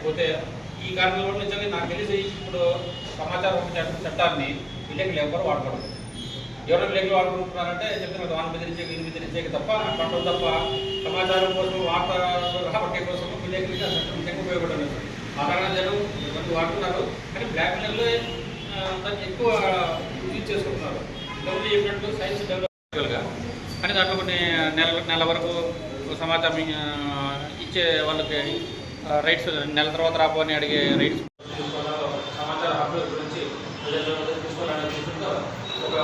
పోతే ఈ కారణంలో నిజంగా నాకు తెలిసి ఇప్పుడు సమాచారం చట్టాన్ని విలేకరులు ఎవరు వాడకూడదు. ఎవరో విలేకరులు వాడుకుంటున్నారంటే చెప్తున్నారు వాన్ బెదిరించే ఇది బెదిరించేకి తప్ప అట్లా తప్ప సమాచారం కోసం వార్త రాబట్టే కోసం విలేకరులకి ఆ చట్టం నిజంగా ఉపయోగపడలేదు. సాధారణ జనం కొంచెం వాడుతున్నారు కానీ బ్లాక్ మెయిల్లో దాన్ని ఎక్కువ యూజ్ చేసుకుంటున్నారు. ఇంతకుముందు చెప్పినట్టు సైన్స్ డెవలప్గా కానీ దాంట్లో కొన్ని నెల వరకు సమాచారం ఇచ్చే వాళ్ళకి రైట్స్ నెల తర్వాత రాబోని అడిగే రైట్స్ సమాచార హక్కుల గురించి తీసుకోవాలనే ఉద్దేశంతో ఒక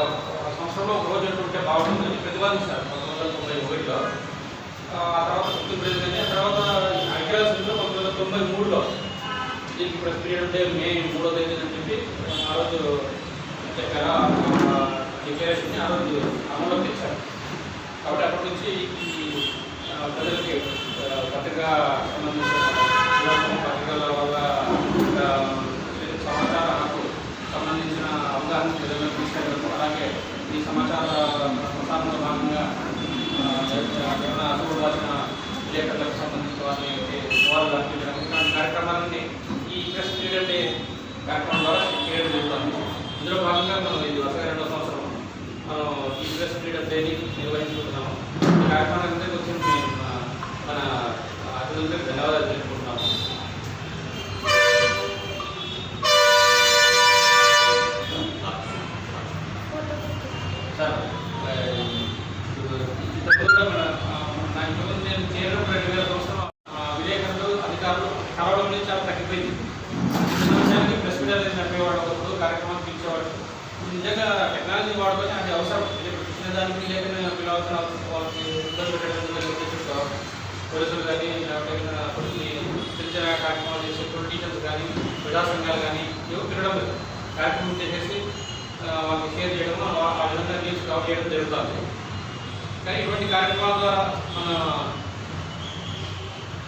సంవత్సరంలో ఒక రోజు ఉంటే బాగుంటుందని ప్రతిపాదించారు 1991లో. ఆ తర్వాత సుప్రీం కానీ ఆ తర్వాత ఐక్యరాజ్యసమితిలో 1993లో దీనికి ప్రెస్ పీరియడ్ డే మే 3వ తేదీ అని చెప్పి ఆ రోజు చెప్పారు. డిక్లరేషన్ని ఆ రోజు అమల్లోకి తెచ్చారు. కాబట్టి అప్పటి నుంచి ఈ ప్రజలకి పత్రికా సంబంధించిన పత్రికల వల్ల సమాచార హక్కు సంబంధించిన అవగాహన ప్రజలకు తీసుకెళ్ళడం, అలాగే ఈ సమాచార ప్రసారంలో భాగంగా ఏమైనా అసలు రాసిన విలేకరులకు సంబంధించిన వాళ్ళు అర్పించడం ఇలాంటి కార్యక్రమాలన్నీ ఈ ప్రెస్ పీరియడ్ డే కార్యక్రమం ద్వారా చేయడం జరుగుతుంది. ఇందులో భాగంగా మనం ఇది వరుసగా 2వ సంవత్సరం మనం ఈ ప్రెస్ పీరియడ్ డేని నిర్వహించుకుంటున్నాము. ఈ కార్యక్రమానికి వచ్చి మన అతిథులకు ధన్యవాదాలు తెలుపుకుంటున్నాము. సార్ నేను చేరడం 2000 సంవత్సరం విలేకరులు అధికారులు కలవడం నుంచి చాలా తగ్గిపోయింది. విషయానికి ప్రెస్ మీడియా నడిపేవాడు ఒకప్పుడు కార్యక్రమాలు పిలిచేవాడు. నిజంగా టెక్నాలజీ వాడుకొని అది అవసరం దానికి లేకుండా పిలవాల్సిన వాళ్ళకి ఇబ్బంది పెట్టడం పోలీసులు కానీ లేకపోతే పిలిచిన కార్యక్రమాలు చేసే పొలిటీషియన్స్ కానీ ప్రజా సంఘాలు కానీ ఏవో పిలవడం లేదు. కార్యక్రమం చేసేసి వాళ్ళకి షేర్ చేయడం ఆ విధంగా న్యూస్ కవర్ చేయడం జరుగుతుంది. కానీ ఇటువంటి కార్యక్రమాల ద్వారా మన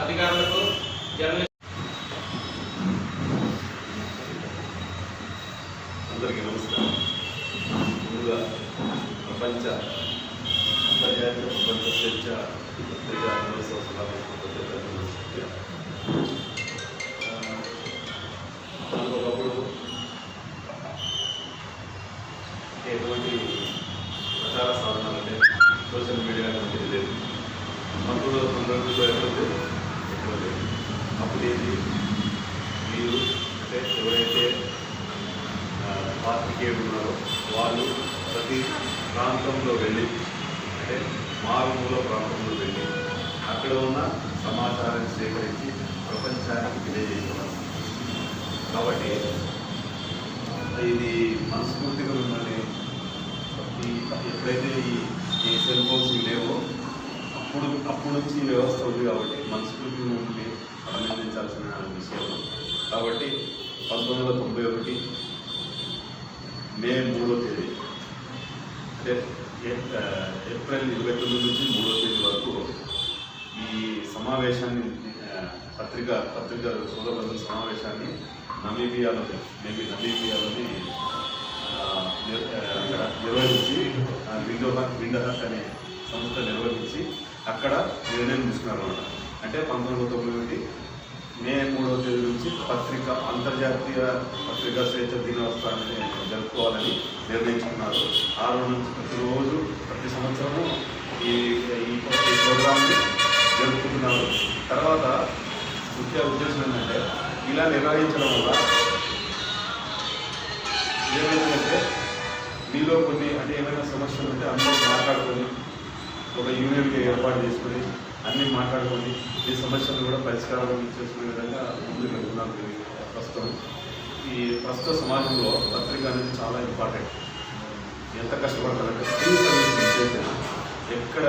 అధికారులకు జర్నలిస్ట్ అందరికీ నమస్కారం. ముందుగా ప్రపంచ అంతర్జాతీయ ప్రపంచ స్వేచ్ఛ పత్రికా దినోత్సవ శుభాకాంక్షలు. మనకు ఒకప్పుడు ఎటువంటి ప్రచార సాధనాలు అంటే సోషల్ మీడియా అనేది లేదు. అప్పుడు సందర్భంలో ఎక్కడ లేదు. అప్పుడు ఏంటి మీరు అంటే ఎవరైతే పాత్రికేయులు ఉన్నారో వాళ్ళు ప్రతి ప్రాంతంలో వెళ్ళి అంటే మారుమూల ప్రాంతంలో వెళ్ళి అక్కడ ఉన్న సమాచారాన్ని సేకరించి ప్రపంచానికి తెలియజేస్తున్నారు. కాబట్టి ఇది మనస్ఫూర్తిగా మిమ్మల్ని ఎప్పుడైతే ఈ సెల్ ఫోన్స్ లేవో అప్పుడు నుంచి ఈ వ్యవస్థ ఉంది. కాబట్టి మనస్ఫూర్తిగా మిమ్మల్ని అభినందించాల్సిన విషయం. కాబట్టి 1991 మే 3వ తేదీ అంటే ఏప్రిల్ 29 నుంచి 3వ తేదీ వరకు ఈ సమావేశాన్ని పత్రికా సోదరుల సమావేశాన్ని నమీబియాలోని నిర్వహించి విండహక్ అనే సంస్థ నిర్వహించి అక్కడ నిర్ణయం తీసుకున్నారు అన్నమాట. అంటే 1991 మే 3వ తేదీ నుంచి అంతర్జాతీయ పత్రికా స్వేచ్ఛ దినోత్సవాన్ని జరుపుకోవాలని నిర్ణయించుకున్నారు. ఆ రోజు నుంచి ప్రతిరోజు ప్రతి సంవత్సరము ఈ ప్రోగ్రామ్ని జరుపుకుంటున్నారు. తర్వాత ముఖ్య ఉద్దేశం ఏంటంటే ఇలా నిర్వహించడం వల్ల ఏమైందంటే మీలో కొన్ని అంటే ఏమైనా సమస్యలు ఉంటే అందరూ మాట్లాడుకొని ఒక యూనియన్కి ఏర్పాటు చేసుకొని అన్నీ మాట్లాడుకొని ఈ సమస్యలు కూడా పరిష్కారం చేసుకునే విధంగా ముందుకు వెళ్తున్నారు. ప్రస్తుత సమాజంలో పత్రిక అనేది చాలా ఇంపార్టెంట్. ఎంత కష్టపడతారంటే ఫ్రీ సర్వీస్ చేసిన ఎక్కడ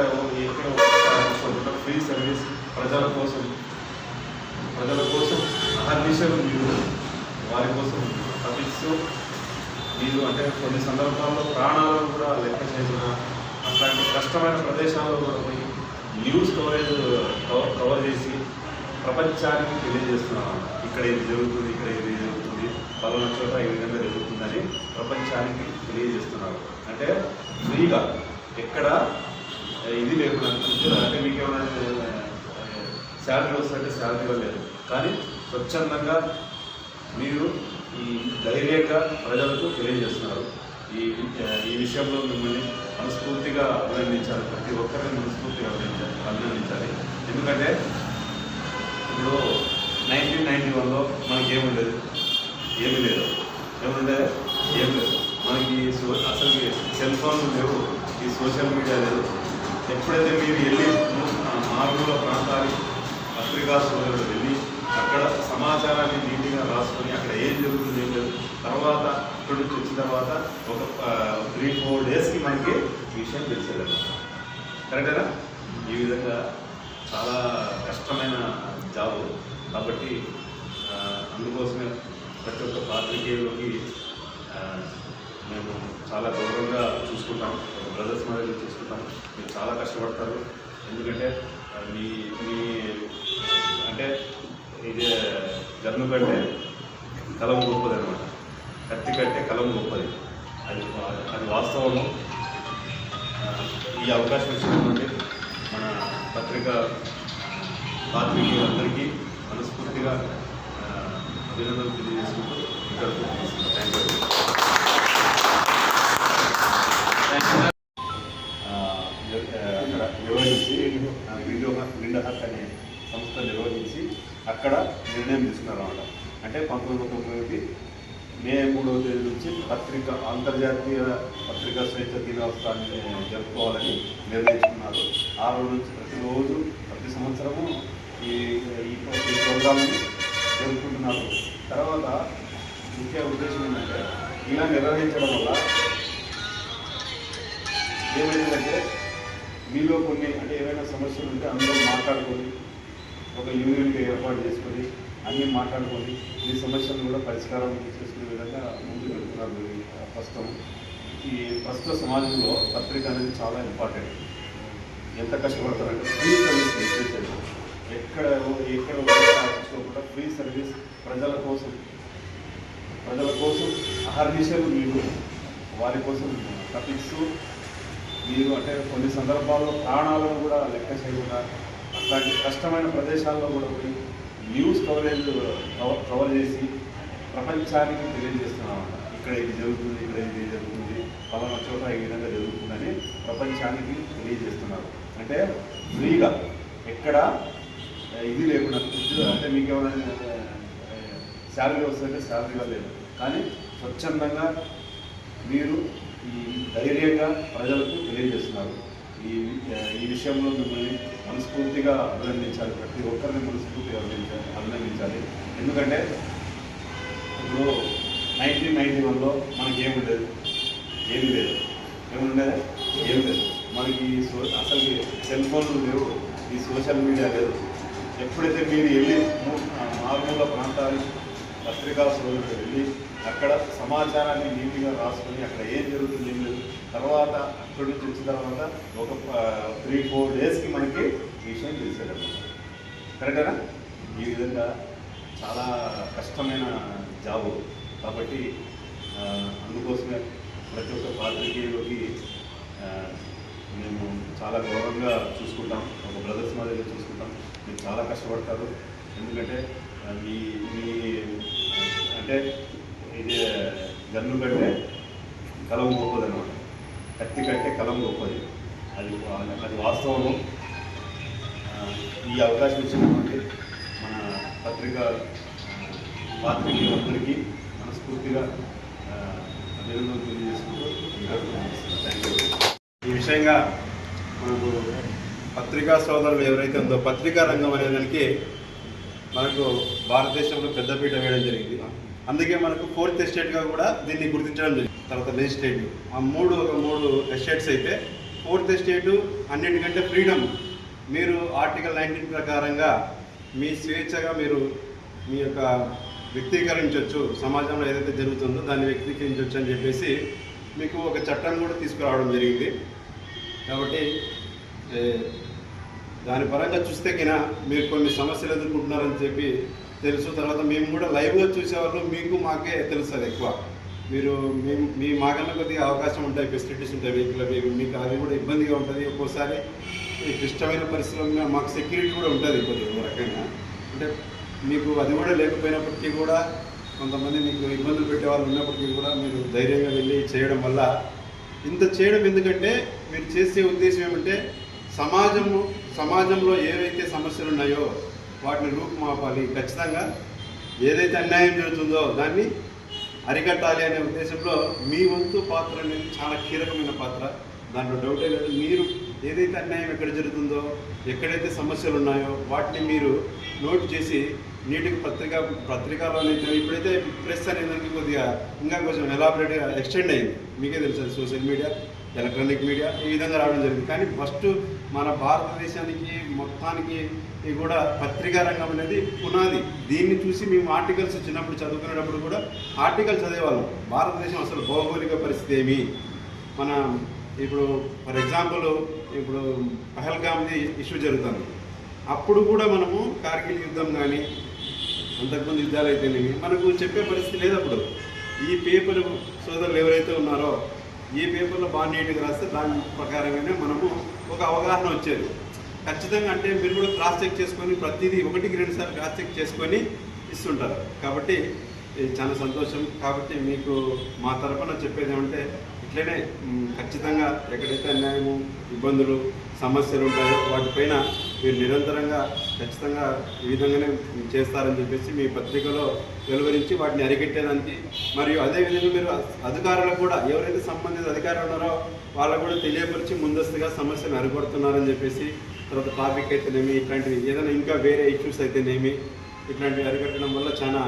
ఫ్రీ సర్వీస్ ప్రజల కోసం అహర్నిశలు మీరు వారి కోసం తప్పిస్తూ మీరు అంటే కొన్ని సందర్భాల్లో ప్రాణాలను కూడా లెక్క చేసిన అట్లాంటి కష్టమైన ప్రదేశాల్లో కూడా పోయి న్యూస్ కవర్ చేసి ప్రపంచానికి తెలియజేస్తున్నాం. ఇక్కడ ఇది జరుగుతుంది, ఇక్కడ ఇది జరుగుతుంది, పలానా చోట ఈ విధంగా జరుగుతుందని ప్రపంచానికి తెలియజేస్తున్నారు. అంటే ఫ్రీగా ఎక్కడ ఇది లేకుండా అంటే మీకు ఏమైనా శాలరీ వస్తుందంటే శాలరీ లేదు, కానీ స్వచ్ఛందంగా మీరు ఈ ధైర్యంగా ప్రజలకు తెలియజేస్తున్నారు. ఈ విషయంలో మిమ్మల్ని మనస్ఫూర్తిగా అభినందించాలి. ప్రతి ఒక్కరిని మనస్ఫూర్తిగా అభినందించాలి. ఎందుకంటే ఇప్పుడు 1991లో మనకి ఏముండేది, ఏమీ లేదు. ఏముండేది, ఏం లేదు. మనకి అసలు సెల్ ఫోన్లు లేవు, ఈ సోషల్ మీడియా లేదు. ఎప్పుడైతే మీరు వెళ్ళి మారుమూల ప్రాంతానికి పత్రికా సోదరులు వెళ్ళి అక్కడ సమాచారాన్ని నీట్గా రాసుకొని అక్కడ ఏం జరుగుతుంది ఏం లేదు, తర్వాత ఇక్కడి నుంచి వచ్చిన తర్వాత ఒక 3-4 డేస్కి మనకి విషయం తెలిసేది. కరెక్టేనా? ఈ విధంగా చాలా కష్టమైన జాబు. కాబట్టి అందుకోసమే ప్రతి ఒక్క పాత్రికేయులకి మేము చాలా గౌరవంగా చూసుకుంటాం, బ్రదర్స్ మాదిరిగా చూసుకుంటాం. మీరు చాలా కష్టపడతారు. ఎందుకంటే మీ మీ అంటే ఇదే జన్ను కంటే కలం గొప్పది అనమాట, కత్తి కంటే కలం గొప్పది. అది వాస్తవము. ఈ అవకాశం ఇచ్చినటువంటి మన పాత్రికేయులందరికీ మనస్ఫూర్తిగా అభినందనలు తెలియజేసుకుంటూ ఇక్కడ థ్యాంక్ యూ. అక్కడ నిర్వహించి విండోహాక్ అనే సంస్థ నిర్వహించి అక్కడ నిర్ణయం తీసుకున్నారన్నమాట. అంటే 1999 మే 3వ తేదీ నుంచి అంతర్జాతీయ పత్రికా స్వేచ్ఛ దినోత్సవాన్ని జరుపుకోవాలని నిర్ణయించుకున్నారు. ఆ రోజు నుంచి ప్రతిరోజు ప్రతి సంవత్సరము ఈ ప్రోగ్రామ్ని జరుపుకుంటున్నారు. తర్వాత ముఖ్య ఉద్దేశం ఏంటంటే ఇలా నిర్వహించడం వల్ల ఏమైందంటే మీలో కొన్ని అంటే ఏమైనా సమస్యలు ఉంటే అందరూ మాట్లాడుకొని ఒక యూనియన్గా ఏర్పాటు చేసుకొని అన్నీ మాట్లాడుకొని ఈ సమస్యలను కూడా పరిష్కారం చేసుకునే విధంగా ముందుకు వెళ్తున్నారు. ఈ ప్రస్తుత సమాజంలో పత్రిక అనేది చాలా ఇంపార్టెంట్. ఎంత కష్టపడతారంటే ఫ్రీ సర్వీస్ ఎస్పెషల్ ఎక్కడ కూడా ఫ్రీ సర్వీస్ ప్రజల కోసం అహర్నిశలు మీరు వారి కోసం తప్పిస్తూ మీరు అంటే కొన్ని సందర్భాల్లో ప్రాణాలను కూడా లెక్క చేయకుండా అట్లాంటి కష్టమైన ప్రదేశాల్లో కూడా పోయి న్యూస్ కవర్ చేసి ప్రపంచానికి తెలియజేస్తున్నామన్నమాట. ఇక్కడ ఇది జరుగుతుంది, ఇక్కడ ఇది జరుగుతుంది, పలానా చోట ఈ విధంగా జరుగుతుందని ప్రపంచానికి తెలియజేస్తున్నారు. అంటే ఫ్రీగా ఎక్కడ ఇది లేకుండా అంటే మీకు ఏమైనా శాలరీ వస్తుందంటే శాలరీగా లేదు, కానీ స్వచ్ఛందంగా మీరు ఈ ధైర్యంగా ప్రజలకు తెలియజేస్తున్నారు. ఈ విషయంలో మిమ్మల్ని మనస్ఫూర్తిగా అభినందించాలి. ప్రతి ఒక్కరిని మనస్ఫూర్తిగా అభినందించాలి. ఎందుకంటే ఇప్పుడు 1991లో మనకి ఏముండేది, ఏమీ లేదు. ఏముండేది, ఏం లేదు. మనకి అసలు సెల్ ఫోన్లు లేవు, ఈ సోషల్ మీడియా లేదు. ఎప్పుడైతే మీరు వెళ్ళి మారుమూల ప్రాంతానికి పత్రికా సోదరులు వెళ్ళి అక్కడ సమాచారాన్ని నీట్గా రాసుకొని అక్కడ ఏం జరుగుతుంది ఏం లేదు, తర్వాత అక్కడి నుంచి వచ్చిన తర్వాత ఒక 3-4 డేస్కి మనకి విషయం తెలిసేటప్పుడు. కరెక్టేనా? ఈ విధంగా చాలా కష్టమైన జాబు. కాబట్టి అందుకోసమే ప్రతి ఒక్క పాత్రికేయులకి మేము చాలా గౌరవంగా చూసుకుంటాం, ఒక బ్రదర్స్ మాదిరిగా చూసుకుంటాం. మీరు చాలా కష్టపడతారు. ఎందుకంటే మీ అంటే ఇది గన్ను కంటే కలం గొప్పది అనమాట, కత్తి కంటే కలం గొప్పది. అది వాస్తవము. ఈ అవకాశం ఇచ్చినటువంటి మన పాత్రికేయులందరికీ మనస్ఫూర్తిగా అభినందనలు తెలియజేసుకుంటూ థ్యాంక్ యూ. ఈ విషయంగా మనకు పత్రికా సోదరులు ఎవరైతే ఉందో పత్రికా రంగం అనే దానికి మనకు భారతదేశంలో పెద్దపీట వేయడం జరిగింది. అందుకే మనకు 4th ఎస్టేట్గా కూడా దీన్ని గుర్తించడం జరిగింది. తర్వాత లెజిస్లేటివ్ ఆ మూడు ఎస్టేట్స్ అయితే 4th ఎస్టేటు అన్నిటికంటే ఫ్రీడమ్. మీరు ఆర్టికల్ 19 ప్రకారంగా మీ స్వేచ్ఛగా మీరు మీ యొక్క వ్యక్తీకరించవచ్చు, సమాజంలో ఏదైతే జరుగుతుందో దాన్ని వ్యక్తీకరించవచ్చు అని చెప్పేసి మీకు ఒక చట్టం కూడా తీసుకురావడం జరిగింది. కాబట్టి దాని పరంగా చూస్తే కన్నా మీరు కొన్ని సమస్యలు ఎదుర్కొంటున్నారని చెప్పి తెలుసు. తర్వాత మేము కూడా లైవ్గా చూసేవాళ్ళు మీకు మాకే తెలుస్తుంది ఎక్కువ. మీరు మీ మాకన్నా కొద్దిగా అవకాశం ఉంటాయి, ఫెసిలిటీస్ ఉంటాయి, వెహికల్ మీకు అది కూడా ఇబ్బందిగా ఉంటుంది. ఒక్కోసారి ఈ క్లిష్టమైన పరిస్థితుల్లో మాకు సెక్యూరిటీ కూడా ఉంటుంది కొద్దిగా రకంగా. అంటే మీకు అది కూడా లేకపోయినప్పటికీ కూడా కొంతమంది మీకు ఇబ్బందులు పెట్టే వాళ్ళు ఉన్నప్పటికీ కూడా మీరు ధైర్యంగా వెళ్ళి చేయడం వల్ల ఇంత చేయడం ఎందుకంటే మీరు చేసే ఉద్దేశం ఏమంటే సమాజంలో ఏవైతే సమస్యలు ఉన్నాయో వాటిని రూపుమాపాలి, ఖచ్చితంగా ఏదైతే అన్యాయం జరుగుతుందో దాన్ని అరికట్టాలి అనే ఉద్దేశంలో మీ వంతు పాత్ర అనేది చాలా కీలకమైన పాత్ర, దాంట్లో డౌటే లేదు. మీరు ఏదైతే అన్యాయం ఎక్కడ జరుగుతుందో, ఎక్కడైతే సమస్యలు ఉన్నాయో వాటిని మీరు నోట్ చేసి నీటికి పత్రికలోనైతే ఇప్పుడైతే ప్రెస్ అనేది కొద్దిగా ఇంకా కొంచెం ఎలాబరేట్గా ఎక్స్టెండ్ అయింది. మీకే తెలుసు సోషల్ మీడియా, ఎలక్ట్రానిక్ మీడియా ఈ విధంగా రావడం జరిగింది. కానీ ఫస్ట్ మన భారతదేశానికి మొత్తానికి కూడా పత్రికా రంగం అనేది పునాది. దీన్ని చూసి మేము ఆర్టికల్స్ చిన్నప్పుడు చదువుకునేటప్పుడు కూడా ఆర్టికల్ చదివేవాళ్ళం. భారతదేశం అసలు భౌగోళిక పరిస్థితి ఏమి, మన ఇప్పుడు ఫర్ ఎగ్జాంపుల్ ఇప్పుడు పహల్గామ్ది ఇష్యూ జరుగుతుంది, అప్పుడు కూడా మనము కార్గిల్ యుద్ధం కానీ అంతకుముందు యుద్ధాలు అయితేనేవి మనకు చెప్పే పరిస్థితి లేదు. అప్పుడు ఈ పేపర్ సోదరులు ఎవరైతే ఉన్నారో ఈ పేపర్లో బాగా నీట్గా రాస్తే దాని ప్రకారంగానే మనము ఒక అవగాహన వచ్చేది. ఖచ్చితంగా అంటే మీరు కూడా క్రాస్ చెక్ చేసుకొని ప్రతిదీ 1-2 సార్లు క్రాస్ చెక్ చేసుకొని ఇస్తుంటారు. కాబట్టి చాలా సంతోషం. కాబట్టి మీకు మా తరఫున చెప్పేది ఏమంటే ఇట్లనే ఖచ్చితంగా ఎక్కడైతే అన్యాయము, ఇబ్బందులు, సమస్యలు ఉంటాయో వాటిపైన మీరు నిరంతరంగా ఖచ్చితంగా ఈ విధంగానే చేస్తారని చెప్పేసి మీ పత్రికలో వెలువరించి వాటిని అరికట్టేదానికి, మరియు అదేవిధంగా మీరు అధికారులకు కూడా ఎవరైతే సంబంధిత అధికారులు ఉన్నారో వాళ్ళకు కూడా తెలియపరిచి ముందస్తుగా సమస్యను అరికొడుతున్నారని చెప్పేసి, తర్వాత ట్రాఫిక్ అయితేనేమి ఇట్లాంటివి ఏదైనా ఇంకా వేరే ఇష్యూస్ అయితేనేమి ఇట్లాంటివి అరికట్టడం వల్ల చాలా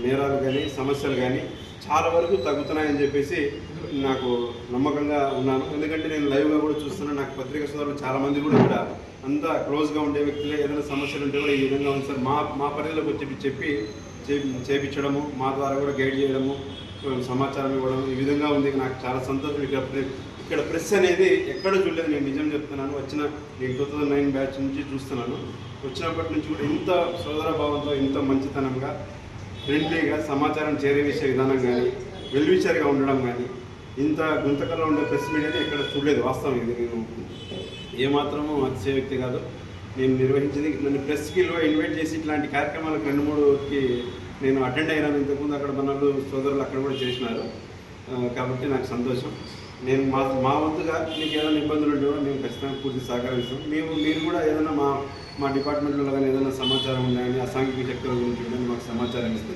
నేరాలు కానీ సమస్యలు కానీ చాలా వరకు తగ్గుతున్నాయని చెప్పేసి నాకు నమ్మకంగా ఉన్నాను. ఎందుకంటే నేను లైవ్గా కూడా చూస్తున్నాను. నాకు పత్రికా సోదరులు చాలామంది కూడా ఇక్కడ అంతా క్లోజ్గా ఉండే వ్యక్తులే ఏదైనా సమస్యలు ఉంటే కూడా ఈ విధంగా ఉంది సార్ మా పరిధిలోకి వచ్చి చెప్పి చేయించడము, మా ద్వారా కూడా గైడ్ చేయడము, సమాచారం ఇవ్వడం ఈ విధంగా ఉంది. నాకు చాలా సంతోషం. ఇక్కడ ప్రెస్ అనేది ఎక్కడ చూడలేదు. నేను నిజం చెప్తున్నాను. నేను 2009 బ్యాచ్ నుంచి చూస్తున్నాను. వచ్చినప్పటి నుంచి కూడా ఇంత సోదరభావంతో, ఇంత మంచితనంగా, ఫ్రెండ్లీగా సమాచారం చేరవేసే విధానం కానీ, వెల్విషర్గా ఉండడం కానీ, ఇంత గుంతకల్లో ఉండే ప్రెస్ మీడియాని ఎక్కడ చూడలేదు. వాస్తవం ఇది. నేను ఏమాత్రము అతిశయోక్తి కాదు. నేను నిర్వహించింది నన్ను ప్రెస్కి ఇన్వైట్ చేసి ఇట్లాంటి కార్యక్రమాలకు 2-3కి నేను అటెండ్ అయినాను. ఇంతకుముందు అక్కడ మన సోదరులు అక్కడ కూడా చేసినారు. కాబట్టి నాకు సంతోషం. నేను మా వంతుగా మీకు ఏదైనా ఇబ్బందులు ఉంటే కూడా మేము ఖచ్చితంగా పూర్తి సహకరిస్తాం. మీరు కూడా ఏదైనా మా డిపార్ట్మెంట్లో కానీ ఏదైనా సమాచారం ఉన్నాయని, అసాంఘిక శక్తుల గురించి ఉందని మాకు సమాచారం ఇస్తే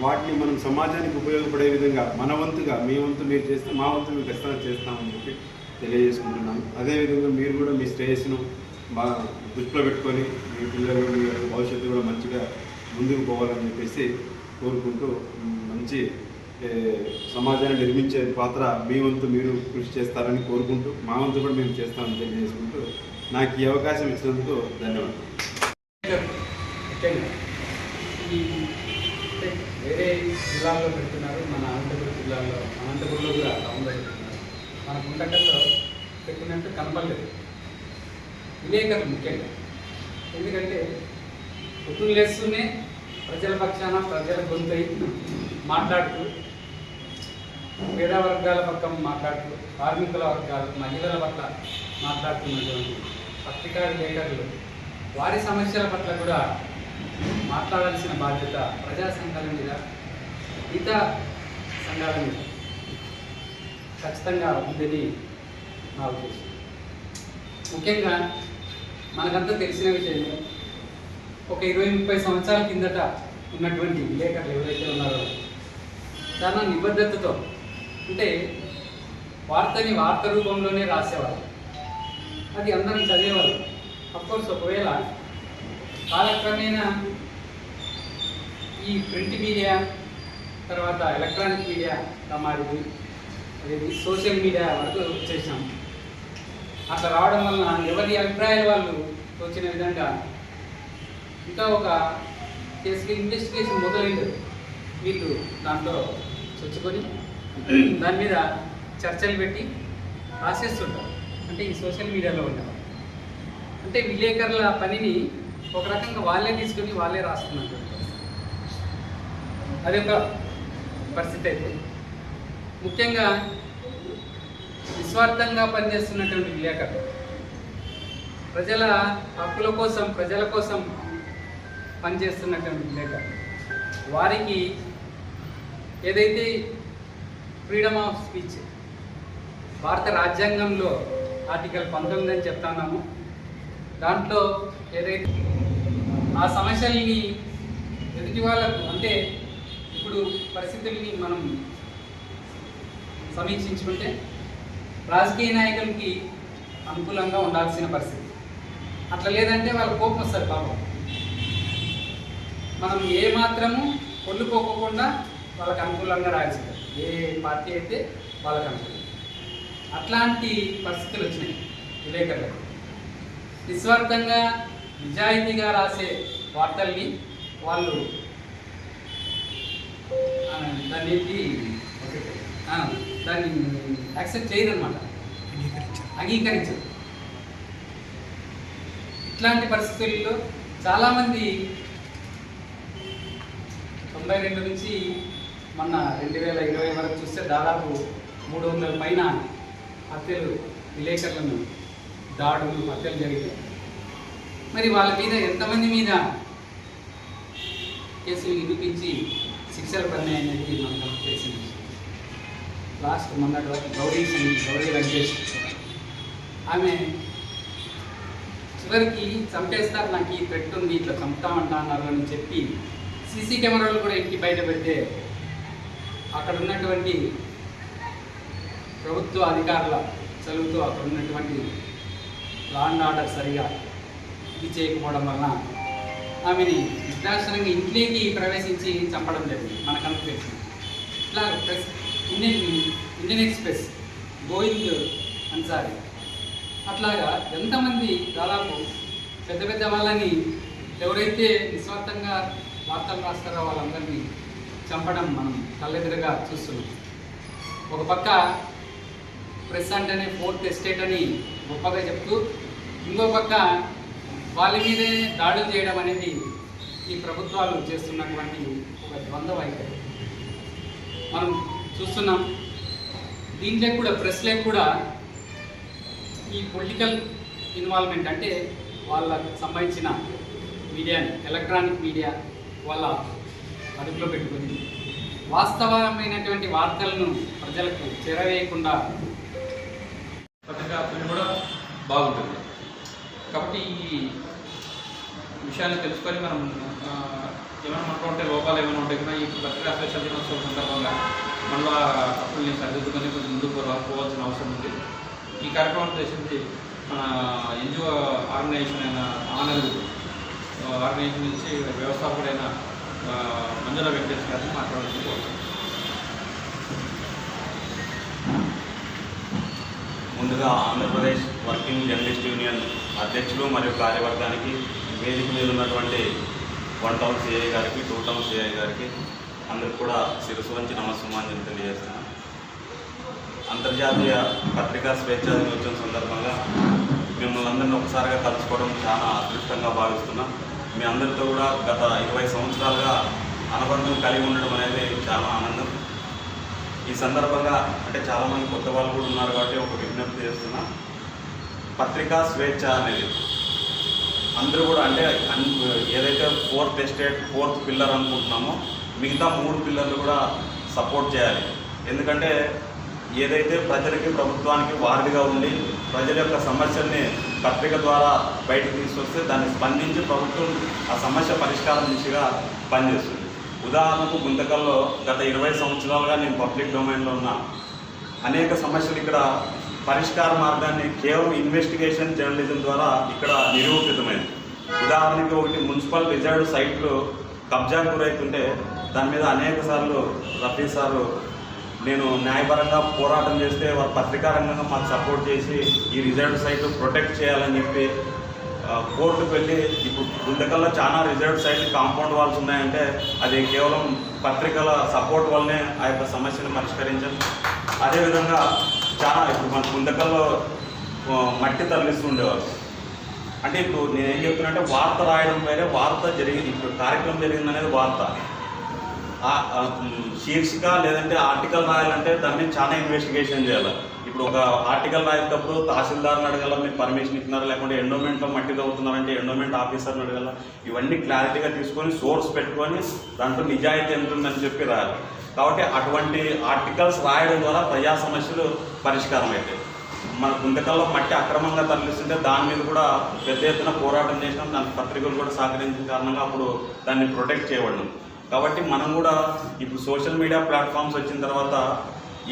వాటిని మనం సమాజానికి ఉపయోగపడే విధంగా మన వంతుగా, మీ వంతు మీరు చేస్తే మా వంతు మేము ఖచ్చితంగా చేస్తామని చెప్పి తెలియజేసుకుంటున్నాను. అదేవిధంగా మీరు కూడా మీ శ్రేయస్సును బాగా దృష్టిలో పెట్టుకొని మీ పిల్లలు, మీ భవిష్యత్తు కూడా మంచిగా ముందుకు పోవాలని చెప్పేసి కోరుకుంటూ, మంచి సమాజాన్ని నిర్మించే పాత్ర మీ వంతు మీరు కృషి చేస్తారని కోరుకుంటూ, మా వంతు కూడా మేము చేస్తామని తెలియజేసుకుంటూ నాకు ఈ అవకాశం ఇచ్చినందుకు ధన్యవాదాలు. వేరే జిల్లాల్లో పెడుతున్నారు, మన అనంతపురం జిల్లాలో, అనంతపురంలో కూడా టౌన్లో పెడుతున్నారు. మన గుంటకల్లో పెట్టినట్టు కనపడలేదు విలేకరులు ముఖ్యంగా. ఎందుకంటే పొద్దున్న లేస్తూనే ప్రజల పక్షాన, ప్రజల గొంతు మాట్లాడుతూ, పేద వర్గాల పక్కన మాట్లాడుతూ, కార్మికుల వర్గాలు, మహిళల పట్ల మాట్లాడుతున్నటువంటి పత్రికా విలేకరులు వారి సమస్యల పట్ల కూడా మాట్లాడాల్సిన బాధ్యత ప్రజా సంఘాల మీద, ఇతర సంఘాల మీద ఖచ్చితంగా ఉందని నా ఉద్దేశం. ముఖ్యంగా మనకంతా తెలిసిన విషయమే, ఒక 20-30 సంవత్సరాల కిందట ఉన్నటువంటి విలేకరులు ఎవరైతే ఉన్నారో చాలా నిబద్ధతతో, అంటే వార్తని వార్త రూపంలోనే రాసేవారు. అది అందరం చదివేవారు. అఫ్కోర్స్ ఒకవేళ కాలక్రమేణా ఈ ప్రింట్ మీడియా, తర్వాత ఎలక్ట్రానిక్ మీడియా మారింది, అనేది సోషల్ మీడియా వరకు వచ్చేసాం. అట్లా రావడం వలన ఎవరి అభిప్రాయాలు వాళ్ళు వచ్చిన విధంగా ఇంకా ఒక కేసుకి ఇన్వెస్టిగేషన్ మొదలైంది. వీళ్ళు దాంట్లో చొచ్చుకొని దాని మీద చర్చలు పెట్టి రాసేస్తుంటారు. అంటే ఈ సోషల్ మీడియాలో ఉండేవారు. అంటే విలేకరుల పనిని ఒక రకంగా వాళ్ళే తీసుకొని వాళ్ళే రాస్తున్నట్టు అదొక పరిస్థితి. అయితే ముఖ్యంగా నిస్వార్థంగా పనిచేస్తున్నటువంటి విలేకరులు ప్రజల హక్కుల కోసం, ప్రజల కోసం పనిచేస్తున్నటువంటి విలేకరులు. వారికి ఏదైతే ఫ్రీడమ్ ఆఫ్ స్పీచ్ భారత రాజ్యాంగంలో ఆర్టికల్ 19 అని చెప్తున్నాము, దాంట్లో ఏదైతే ఆ సమస్యల్ని ఎదుటి వాళ్ళకు అంటే ఇప్పుడు పరిస్థితుల్ని మనం సమీక్షించుకుంటే రాజకీయ నాయకులకి అనుకూలంగా ఉండాల్సిన పరిస్థితి, అట్లా లేదంటే వాళ్ళ కోపం వస్తుంది పాపం. మనం ఏ మాత్రము కొల్లుకోకుండా వాళ్ళకి అనుకూలంగా రాయాల్సింది, ఏ పార్టీ అయితే వాళ్ళకి అనుకూలం. అట్లాంటి పరిస్థితులు వచ్చినాయి విలేకరులకు. నిస్వార్థంగా నిజాయితీగా రాసే వార్తల్ని వాళ్ళు దాన్ని యాక్సెప్ట్ చేయరన్నమాట, అంగీకరించరు. ఇట్లాంటి పరిస్థితుల్లో చాలామంది 92 నుంచి మొన్న 2020 వరకు చూస్తే దాదాపు 300 పైన హత్యలు, విలేకరులను దాడులు, హత్యలు జరిగాయి. మరి వాళ్ళ మీద ఎంతమంది మీద కేసులు నిరూపించి శిక్షలు పడినాయి అనేది మనకు తెలిసింది. లాస్ట్ మొన్నటి వరకు గౌరీ లంకేష్ ఆమె చివరికి చంపేస్తారు, నాకు ఈ థ్రెట్ ఉంది, ఇట్లా చంపుతామంటా అన్నారు అని చెప్పి సీసీ కెమెరాలు కూడా ఇంటికి బయట పెడితే అక్కడ ఉన్నటువంటి ప్రభుత్వ అధికారుల చదువుతూ అక్కడ ఉన్నటువంటి లా అండ్ ఆర్డర్ సరిగా ఇది చేయకపోవడం వలన ఆమెని నిర్దాక్షిణంగా ఇంట్లోకి ప్రవేశించి చంపడం జరిగింది. మనకు తెలిసింది. ఇట్లా ఇండియన్ ఎక్స్ప్రెస్ గోవింద్ అన్సారీ అట్లాగా ఎంతమంది దాదాపు పెద్ద పెద్ద వాళ్ళని ఎవరైతే నిస్వార్థంగా వార్తలు రాస్తారో వాళ్ళందరినీ చంపడం మనం కళ్ళెదురుగా చూస్తున్నాం. ఒక పక్క ప్రెస్ అంటేనే 4th ఎస్టేట్ అని గొప్పగా చెప్తూ, ఇంకో పక్క వాళ్ళ మీదే దాడులు చేయడం అనేది ఈ ప్రభుత్వాలు చేస్తున్నటువంటి ఒక ద్వంద్వ వైఖరి మనం చూస్తున్నాం. దీంట్లో కూడా ప్రెస్లో కూడా ఈ పొలిటికల్ ఇన్వాల్వ్మెంట్ అంటే వాళ్ళకు సంబంధించిన మీడియాని, ఎలక్ట్రానిక్ మీడియా వాళ్ళ అదుపులో పెట్టుకుని వాస్తవమైనటువంటి వార్తలను ప్రజలకు చేరవేయకుండా పత్రికా కూడా బాగుంటుంది. కాబట్టి ఈ విషయాన్ని తెలుసుకొని మనం ఏమైనా మనకు ఉంటే లోపాలు ఏమైనా ఉంటే కూడా ఈ పత్రికా స్వేచ్ఛ దినోత్సవం సందర్భంగా మళ్ళీ తప్పుల్ని సరిదిద్దుకొని కొంచెం ముందుకు పోవాల్సిన అవసరం ఉంది. ఈ కార్యక్రమం ఉద్దేశించి మన ఎన్జిఓ ఆర్గనైజేషన్ అయిన ఆనల్ ఆర్గనైజేషన్ నుంచి వ్యవస్థాపకుడైన మంజుల వెంకటేష్ గారిని మాట్లాడాల్సి కోరుతున్నాను. ముందుగా ఆంధ్రప్రదేశ్ వర్కింగ్ జర్నలిస్ట్ యూనియన్ అధ్యక్షులు మరియు కార్యవర్గానికి, వేదిక మీద ఉన్నటువంటి 1 టౌన్ సిఐ గారికి, 2 టౌన్ సిఐ గారికి అందరికి కూడా శిరస్సు వంచి నమస్సుమాంజలి తెలియజేస్తున్నాను. అంతర్జాతీయ పత్రికా స్వేచ్ఛా దినోత్సవం సందర్భంగా మిమ్మల్ని అందరినీ ఒకసారిగా కలుసుకోవడం చాలా అదృష్టంగా భావిస్తున్నాం. మీ అందరితో కూడా గత 20 సంవత్సరాలుగా అనుబంధం కలిగి ఉండడం అనేది చాలా ఆనందం. ఈ సందర్భంగా అంటే చాలామంది కొత్త వాళ్ళు కూడా ఉన్నారు కాబట్టి ఒక విజ్ఞప్తి చేస్తున్నా. పత్రికా స్వేచ్ఛ అనేది అందరూ కూడా అంటే ఏదైతే 4th ఎస్టేట్ 4th పిల్లర్ అనుకుంటున్నామో మిగతా 3 పిల్లర్లు కూడా సపోర్ట్ చేయాలి. ఎందుకంటే ఏదైతే ప్రజలకి, ప్రభుత్వానికి వారధిగా ఉండి ప్రజల యొక్క సమస్యల్ని పత్రిక ద్వారా బయటకు తీసుకొస్తే దాన్ని స్పందించి ప్రభుత్వం ఆ సమస్య పరిష్కారం దిశగా పనిచేస్తుంది. ఉదాహరణకు గుంతకల్లో గత 20 సంవత్సరాలుగా నేను పబ్లిక్ డొమైన్లో ఉన్న అనేక సమస్యలు ఇక్కడ పరిష్కార మార్గాన్ని కేవలం ఇన్వెస్టిగేషన్ జర్నలిజం ద్వారా ఇక్కడ నిరూపితమైంది. ఉదాహరణకి ఒకటి మున్సిపల్ రిజర్వ్డ్ సైట్లు కబ్జాకు గురైతుంటే దాని మీద అనేక సార్లు రఫీ సారు నేను న్యాయపరంగా పోరాటం చేస్తే వారు పత్రికా రంగంగా మాకు సపోర్ట్ చేసి ఈ రిజర్వ్డ్ సైట్ ప్రొటెక్ట్ చేయాలని చెప్పి కోర్టుకు వెళ్ళి ఇప్పుడు గుంతకల్లో చాలా రిజర్వ్డ్ సైట్లు కాంపౌండ్ వాల్స్ ఉన్నాయంటే అది కేవలం పత్రికల సపోర్ట్ వల్లనే ఆ యొక్క సమస్యను పరిష్కరించాం. అదేవిధంగా చాలా ఇప్పుడు మన గుంతకల్లో మట్టి తరలిస్తూ ఉండేవారు. అంటే ఇప్పుడు నేనేం చెప్తున్నా వార్త రాయడం వేరే, వార్త జరిగింది ఇప్పుడు కార్యక్రమం జరిగింది అనేది వార్త. శీర్షిక లేదంటే ఆర్టికల్ రాయాలంటే దాన్ని చాలా ఇన్వెస్టిగేషన్ చేయాలి. ఇప్పుడు ఒక ఆర్టికల్ రాసేటప్పుడు తహసీల్దార్ని అడగల మీరు పర్మిషన్ ఇస్తున్నారా, లేకుంటే ఎండోమెంట్లో మట్టి తవ్వుతున్నారంటే ఎండోమెంట్ ఆఫీసర్ని అడగల. ఇవన్నీ క్లారిటీగా తీసుకొని సోర్స్ పెట్టుకొని దాంట్లో నిజాయితీ ఎంత ఉందని చెప్పి రాయాలి. కాబట్టి అటువంటి ఆర్టికల్స్ రాయడం ద్వారా ప్రజా సమస్యలు పరిష్కారం అవుతాయి. మన గుంతకల్లో మట్టి అక్రమంగా తరలిస్తుంటే దాని మీద కూడా పెద్ద ఎత్తున పోరాటం చేసినాం. దానికి పత్రికలు కూడా సహకరించిన కారణంగా అప్పుడు దాన్ని ప్రొటెక్ట్ చేయబడినాం. కాబట్టి మనం కూడా ఇప్పుడు సోషల్ మీడియా ప్లాట్ఫామ్స్ వచ్చిన తర్వాత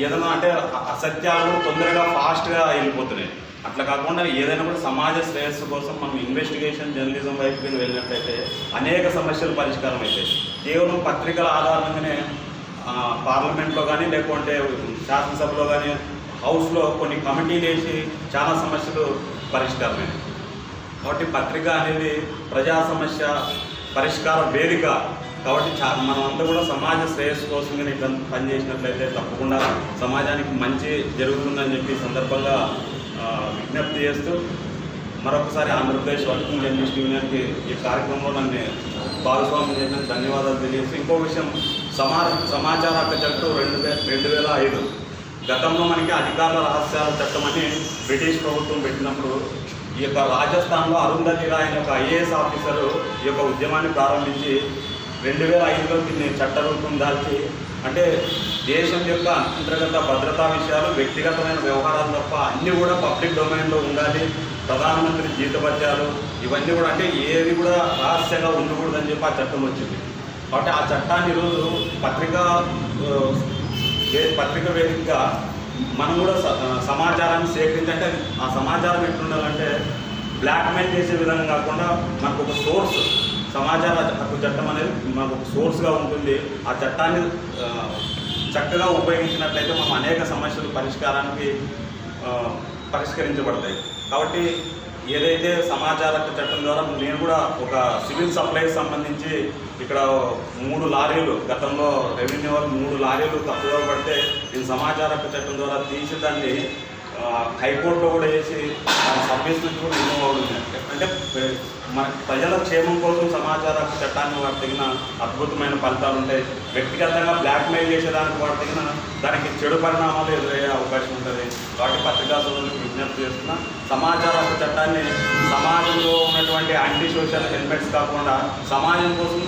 ఏదైనా అంటే అసత్యాలు తొందరగా ఫాస్ట్గా వెళ్ళిపోతున్నాయి. అట్లా కాకుండా ఏదైనా కూడా సమాజ శ్రేయస్సు కోసం మనం ఇన్వెస్టిగేషన్ జర్నలిజం వైపు వెళ్ళినట్లయితే అనేక సమస్యలు పరిష్కారం అవుతాయి. కేవలం పత్రికల ఆధారంగానే పార్లమెంట్లో కానీ లేకుంటే శాసనసభలో కానీ హౌస్లో కొన్ని కమిటీలు వేసి చాలా సమస్యలు పరిష్కారమైనవి. కాబట్టి పత్రిక అనేది ప్రజా సమస్య పరిష్కార వేదిక. కాబట్టి మనం అంతా కూడా సమాజ శ్రేయస్సు కోసం కానీ పనిచేసినట్లయితే తప్పకుండా సమాజానికి మంచి జరుగుతుందని చెప్పి సందర్భంగా విజ్ఞప్తి చేస్తూ మరొకసారి ఆంధ్రప్రదేశ్ వర్కింగ్ జర్నలిస్ట్ యూనియన్కి ఈ కార్యక్రమంలో నన్ను భాగస్వామ్యం చేసిన ధన్యవాదాలు తెలియజేస్తూ, ఇంకో విషయం సమాచార హక్కు చట్టం 2005 గతంలో మనకి అధికారుల రహస్యాల చట్టం అని బ్రిటిష్ ప్రభుత్వం పెట్టినప్పుడు ఈ యొక్క రాజస్థాన్లో అరుంధతి రాయ్ అనే ఒక ఐఏఎస్ ఆఫీసరు ఈ యొక్క ఉద్యమాన్ని ప్రారంభించి 2005లో దీన్ని చట్టరూపం దాల్చి, అంటే దేశం యొక్క అంతర్గత భద్రతా విషయాలు వ్యక్తిగతమైన వ్యవహారాలు తప్ప అన్నీ కూడా పబ్లిక్ డొమైన్లో ఉండాలి, ప్రధానమంత్రి జీతభత్యాలు ఇవన్నీ కూడా అంటే ఏది కూడా రహస్యంగా ఉండకూడదని చెప్పి ఆ చట్టం వచ్చింది. కాబట్టి ఆ చట్టాన్ని ఈరోజు పత్రిక వేదికగా మనం కూడా సమాచారాన్ని సేకరించంటే ఆ సమాచారం ఎట్లుండాలంటే బ్లాక్మెయిల్ చేసే విధంగా కాకుండా మనకు ఒక సోర్స్, సమాచార హక్కు చట్టం అనేది మనకు ఒక సోర్స్గా ఉంటుంది. ఆ చట్టాన్ని చక్కగా ఉపయోగించినట్లయితే మనం అనేక సమస్యలు పరిష్కరించబడతాయి. కాబట్టి ఏదైతే సమాచార హక్కు చట్టం ద్వారా నేను కూడా ఒక సివిల్ సప్లైస్ సంబంధించి ఇక్కడ 3 లారీలు గతంలో రెవెన్యూ వాళ్ళు 3 లారీలు తప్పుగా పడితే నేను సమాచార హక్కు చట్టం ద్వారా తీసి దాన్ని హైకోర్టులో కూడా వేసి సర్వీస్ నుంచి కూడా రిమూవ్ అవుతుంది. అంటే మన ప్రజల క్షేమం కోసం సమాచార హక్కు చట్టాన్ని వాటి తగిన అద్భుతమైన ఫలితాలు ఉంటాయి. వ్యక్తిగతంగా బ్లాక్మెయిల్ చేసేదానికి వాటి తగిన దానికి చెడు పరిణామాలు ఎదురయ్యే అవకాశం ఉంటుంది. కాబట్టి పత్రికా సోదరులకు విజ్ఞప్తి చేస్తున్నా, సమాచార హక్కు చట్టాన్ని సమాజంలో ఉన్నటువంటి యాంటీ సోషల్ ఎలిమెంట్స్ కాకుండా సమాజం కోసం,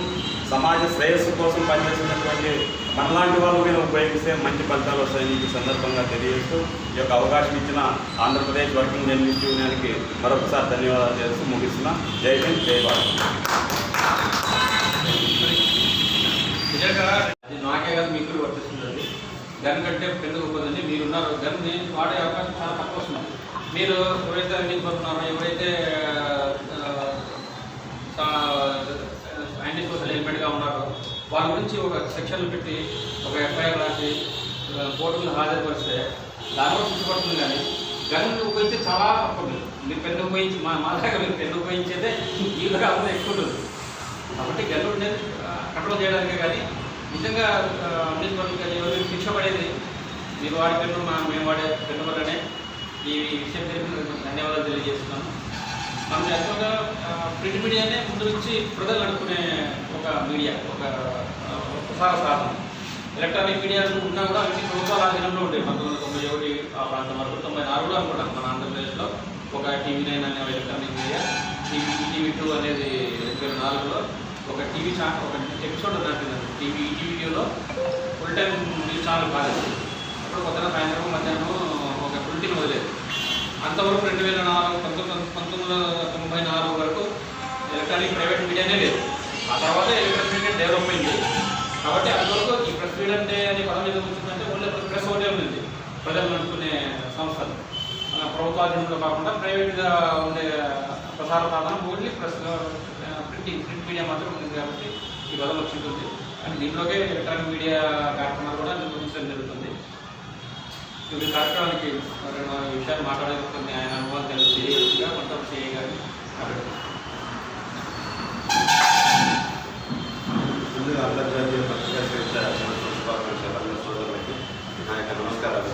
సమాజ శ్రేయస్సు కోసం పనిచేసినటువంటి మనలాంటి వాళ్ళు మీద ఉపయోగిస్తే మంచి ఫలితాలు వస్తాయని ఈ సందర్భంగా తెలియజేస్తూ ఈ యొక్క అవకాశం ఇచ్చిన ఆంధ్రప్రదేశ్ వర్కింగ్ జర్నలిస్ట్ యూనియన్కి మరొకసారి ధన్యవాదాలు చేస్తూ ముగిస్తున్నా. జై హింద్, జై భారత్. నిజంగా అది నాకే కాదు మీకు కూడా వర్తిస్తుందండి. గన్ కంటే పెన్ను గొప్పదండి. మీరున్నారు, గన్ని వాడే అవకాశం చాలా తక్కువ వస్తుంది. మీరు ఎవరైతే అవినీతిపడుతున్నారో, ఎవరైతే యాంటీ సోషల్ ఎలిమెంట్గా ఉన్నారో వాళ్ళ గురించి ఒక సెక్షన్లు పెట్టి ఒక ఎఫ్ఐఆర్ రాసి కోర్టులను హాజరుపరిస్తే దానివల్ల శిక్షపడుతుంది. కానీ గన్ను ఉపయోగించి చాలా తక్కువ. మీరు పెన్ను ఉపయోగించి మా దగ్గర మీరు పెన్ను ఉపయోగించేదే వీళ్ళు కాకుండా ఎక్కువ ఉంటుంది. కాబట్టి గన్ను ఉండేది కంట్రోల్ చేయడానికే. కానీ నిజంగా అవినీతి పనులు కానీ ఎవరికి శిక్ష పడేది మీరు వాడే పెన్ను మేము వాడే పెన్ను వల్లనే. ఈ విషయం తెలిపి ధన్యవాదాలు తెలియజేస్తున్నాను. మనం యాక్చువల్గా ప్రింట్ మీడియానే ముందు నుంచి ప్రజలు నడుపుకునే ఒక మీడియా, ఒక ప్రసార సాధనం. ఎలక్ట్రానిక్ మీడియా ఉన్నా కూడా అన్ని ప్రభుత్వాల ఆధీనంలో ఉంటాయి. 1991 ఆ ప్రాంతం వరకు 94 అనుకుంటాం మన ఆంధ్రప్రదేశ్లో ఒక TV9 అనే ఎలక్ట్రానిక్ మీడియా, TV2 అనేది 2004లో ఒక టీవీ ఛానల్, ఒక ఎపిసోడ్ నడిపిందండి. ఈటీవీలో ఫుల్ టైం న్యూస్ ఛానల్ కాలేదు. అప్పుడు పొద్దున సాయంత్రం మధ్యాహ్నం ఒక బులెటిన్ వదిలేదు. అంతవరకు 1994 వరకు ఎలక్ట్రానిక్ ప్రైవేట్ మీడియానే లేదు. ఆ తర్వాత ఎలక్ట్రానిక్ మీడియా డెవలప్ అయింది. కాబట్టి అంతవరకు ఈ ప్రెస్ మీడియా అంటే అనే పదం ఏదో వచ్చిందంటే ఓన్లీ ప్రెస్ ఒకటే ఉంది. ప్రజలు నడుపుకునే సంస్థలు ప్రభుత్వాధీనంలో కాకుండా ప్రైవేట్గా ఉండే ప్రసార సాధనం ఓన్లీ ప్రెస్ ప్రింట్ మీడియా మాత్రం ఉంది. కాబట్టి ఈ పదం వచ్చింటుంది. అండ్ దీంట్లోకే ఎలక్ట్రానిక్ మీడియా కార్యక్రమాలు కూడా నిర్వహించడం జరుగుతుంది. ఈ కార్యక్రమానికి ఈ విషయాలు మాట్లాడుతుంది ఆయన అనుభవాలు తెలియజేయగా మొత్తం చేయగాలి. ముందుగా అంతర్జాతీయ పత్రికా స్వేచ్ఛ శుభాకాంక్షలు సోదరులకి నా యొక్క నమస్కారాలు.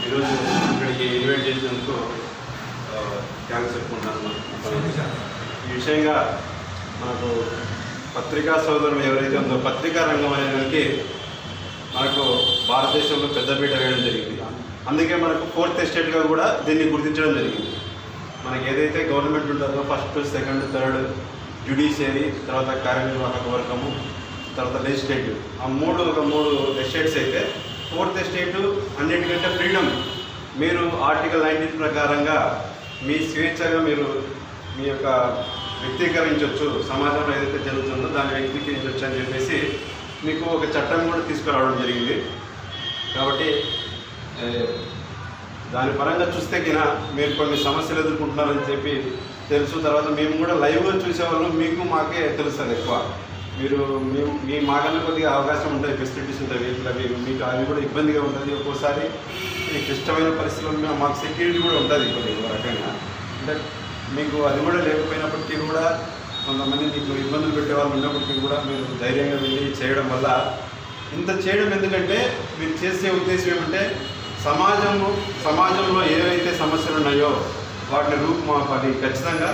ఈరోజు ఇక్కడికి ఇన్వైట్ చేసినందుకు థ్యాంక్స్ చెప్పుకుంటాను. ఈ విషయంగా మనకు పత్రికా సోదరులు ఎవరైతే ఉందో పత్రికా రంగం అనేదానికి మనకు భారతదేశంలో పెద్దపీట వేయడం జరిగింది. అందుకే మనకు 4th ఎస్టేట్గా కూడా దీన్ని గుర్తించడం జరిగింది. మనకి ఏదైతే గవర్నమెంట్ ఉంటుందో ఫస్ట్, సెకండ్, థర్డ్, జ్యుడిషియరీ, తర్వాత కార్యనిర్వాహక వర్గము, తర్వాత లెజిస్లేటివ్, ఆ మూడు ఎస్టేట్స్ అయితే 4th ఎస్టేట్ అన్నిటికంటే ఫ్రీడమ్. మీరు ఆర్టికల్ 19 ప్రకారంగా మీ స్వేచ్ఛగా మీరు మీ యొక్క వ్యక్తీకరించవచ్చు, సమాజంలో ఏదైతే జరుగుతుందో దాన్ని వ్యక్తీకరించవచ్చు అని చెప్పేసి మీకు ఒక చట్టం కూడా తీసుకురావడం జరిగింది. కాబట్టి దాని పరంగా చూస్తే కినా మీరు కొన్ని సమస్యలు ఎదుర్కొంటున్నారని చెప్పి తెలుసు. తర్వాత మేము కూడా లైవ్గా చూసేవాళ్ళం, మీకు మాకే తెలుస్తుంది ఎక్కువ. మీరు మీ మాకన్నా కొద్దిగా అవకాశం ఉంటాయి, ఫెసిలిటీస్ ఉంటాయి, వెహికల్ అవి మీకు అవి కూడా ఇబ్బందిగా ఉంటుంది. ఒక్కోసారి క్లిష్టమైన పరిస్థితుల్లో మాకు సెక్యూరిటీ కూడా ఉంటుంది కొద్దిగా రకంగా. అంటే మీకు అది కూడా లేకపోయినప్పటికీ కూడా కొంతమంది మీకు ఇబ్బందులు పెట్టే వాళ్ళు ఉన్నప్పటికీ కూడా మీరు ధైర్యంగా వెళ్ళి చేయడం వల్ల ఇంత చేయడం ఎందుకంటే మీరు చేసే ఉద్దేశం ఏమంటే సమాజంలో ఏవైతే సమస్యలు ఉన్నాయో వాటిని రూపుమాపాలి, ఖచ్చితంగా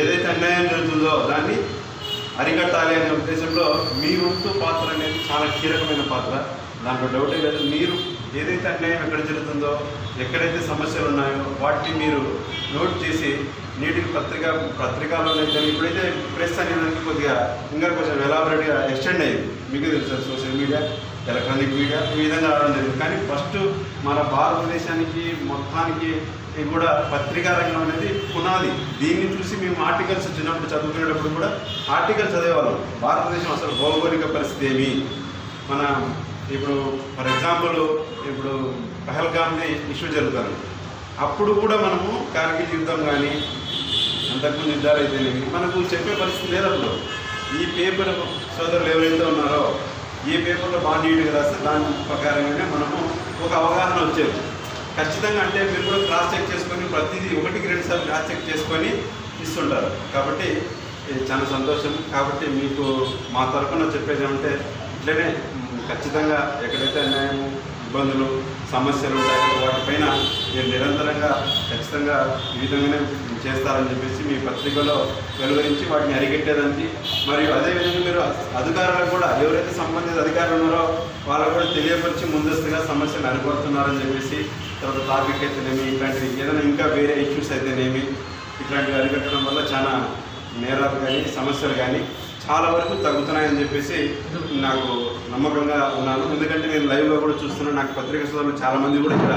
ఏదైతే అన్యాయం జరుగుతుందో దాన్ని అరికట్టాలి అనే ఉద్దేశంలో మీ వంతు పాత్ర అనేది చాలా కీలకమైన పాత్ర, దాంట్లో డౌటే లేదు. మీరు ఏదైతే అన్యాయం ఎక్కడ జరుగుతుందో, ఎక్కడైతే సమస్యలు ఉన్నాయో వాటిని మీరు నోట్ చేసి నీటికి పత్రికలోనైతే ఇప్పుడైతే ప్రెస్ అనేది కొద్దిగా ఇంకా కొంచెం ఎలాబరేట్గా ఎక్స్టెండ్ అయ్యింది. మీకు తెలుసు సోషల్ మీడియా, ఎలక్ట్రానిక్ మీడియా ఈ విధంగా రావడం జరిగింది. కానీ ఫస్ట్ మన భారతదేశానికి మొత్తానికి కూడా పత్రికా రంగం అనేది పునాది. దీన్ని చూసి మేము ఆర్టికల్స్ చిన్నప్పుడు చదువుకునేటప్పుడు కూడా ఆర్టికల్ చదివేవాళ్ళం. భారతదేశం అసలు భౌగోళిక పరిస్థితి ఏమి, మన ఇప్పుడు ఫర్ ఎగ్జాంపుల్ ఇప్పుడు పహల్గామ్ది ఇష్యూ జరుగుతుంది, అప్పుడు కూడా మనము కార్గిల్ యుద్ధం కానీ అంతకుముందు యుద్ధాలు అయితేనేమి మనకు చెప్పే పరిస్థితి లేదు. అప్పుడు ఈ పేపర్ సోదరులు ఎవరైతే ఉన్నారో ఏ పేపర్లో బాగా నీట్గా రాస్తే దాని ప్రకారంగానే మనము ఒక అవగాహన వచ్చేది. ఖచ్చితంగా అంటే మీరు కూడా క్రాస్ చెక్ చేసుకొని ప్రతిదీ 1-2 సార్లు క్రాస్ చెక్ చేసుకొని ఇస్తుంటారు. కాబట్టి చాలా సంతోషం. కాబట్టి మీకు మా తరఫున చెప్పేది ఏమంటే ఇట్లనే ఖచ్చితంగా ఎక్కడైతే అన్యాయము, ఇబ్బందులు, సమస్యలు ఉంటాయో వాటిపైన మీరు నిరంతరంగా ఖచ్చితంగా ఈ విధంగానే చేస్తారని చెప్పేసి మీ పత్రికలో వెలువరించి వాటిని అరికట్టేదానికి, మరియు అదేవిధంగా మీరు అధికారులకు కూడా ఎవరైతే సంబంధిత అధికారులు ఉన్నారో వాళ్ళకు కూడా తెలియపరిచి ముందస్తుగా సమస్యలు అరిపడుతున్నారని చెప్పేసి, తర్వాత ట్రాఫిక్ అయితేనేమి ఇట్లాంటివి ఏదైనా ఇంకా వేరే ఇష్యూస్ అయితేనేమి ఇట్లాంటివి అరికట్టడం వల్ల చాలా నేరాలు కానీ సమస్యలు కానీ చాలా వరకు తగ్గుతున్నాయని చెప్పేసి నాకు నమ్మకంగా ఉన్నాను. ఎందుకంటే నేను లైవ్లో కూడా చూస్తున్నాను, నాకు పత్రికా సోదరులు చాలామంది కూడా ఇక్కడ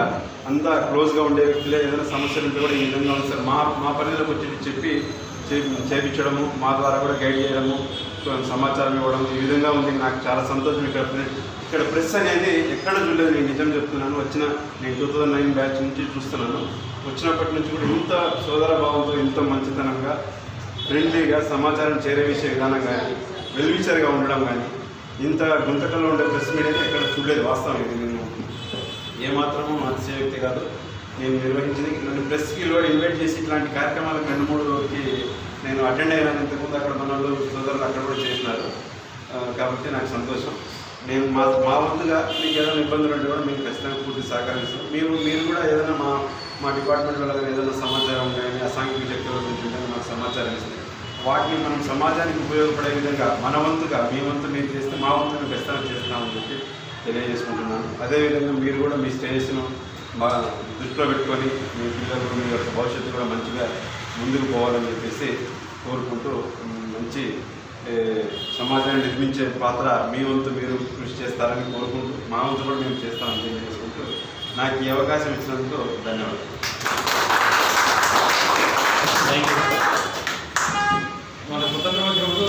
అంతా క్లోజ్గా ఉండే వ్యక్తులే ఏదైనా సమస్యలు ఉంటే కూడా ఈ విధంగా ఉంది సార్ మా పరిధిలోకి వచ్చి చెప్పి చేయించడము, మా ద్వారా కూడా గైడ్ చేయడము, సమాచారం ఇవ్వడం ఈ విధంగా ఉంది. నాకు చాలా సంతోషం. ఇక్కడ ప్రెస్ అనేది ఎక్కడ చూడలేదు, నేను నిజం చెప్తున్నాను. నేను 2009 బ్యాచ్ నుంచి చూస్తున్నాను. వచ్చినప్పటి నుంచి కూడా ఇంత సోదర భావంతో, ఇంత మంచితనంగా, ఫ్రెండ్లీగా సమాచారం చేరవేసే విధానం కానీ, వెల్విచర్గా ఉండడం కానీ, ఇంత గుంతకల్లో ఉండే ప్రెస్ మీడియాని ఎక్కడ చూడలేదు. వాస్తవం ఇది నేను ఏమాత్రమూ అతిశయోక్తి కాదు. నేను నిర్వహించింది నన్ను ప్రెస్కి ఇన్వైట్ చేసి ఇట్లాంటి కార్యక్రమాలకు 2-3 నేను అటెండ్ అయినాను. ఇంతకుముందు అక్కడ మన వాళ్ళు సోదరులు అక్కడ కూడా చేసినారు. కాబట్టి నాకు సంతోషం. నేను మా వంతుగా మీకు ఏదైనా ఇబ్బందులు ఉంటే కూడా మీకు ఖచ్చితంగా పూర్తి సహకరిస్తాను. మీరు కూడా ఏదైనా మా డిపార్ట్మెంట్ వల్ల కానీ ఏదైనా సమాచారం కానీ అసాంఘిక శక్తుల గురించి ఉంటే మాకు సమాచారం ఇస్తుంది. వాటిని మనం సమాజానికి ఉపయోగపడే విధంగా మన వంతుగా మీ వంతు మీరు చేస్తే మా వంతుని ఖచ్చితంగా చేస్తామని చెప్పి తెలియజేసుకుంటున్నాను. అదేవిధంగా మీరు కూడా మీ స్టేజ్ను దృష్టిలో పెట్టుకొని మీ పిల్లలు మీ యొక్క భవిష్యత్తు కూడా మంచిగా ముందుకు పోవాలని చెప్పేసి కోరుకుంటూ మంచి సమాజాన్ని నిర్మించే పాత్ర మీ వంతు మీరు కృషి చేస్తారని కోరుకుంటూ మా వంతు కూడా మేము చేస్తామని తెలియజేసుకుంటూ నాకు ఈ అవకాశం ఇచ్చినందుకు ధన్యవాదాలు. మన స్వతంత్రం వచ్చినప్పుడు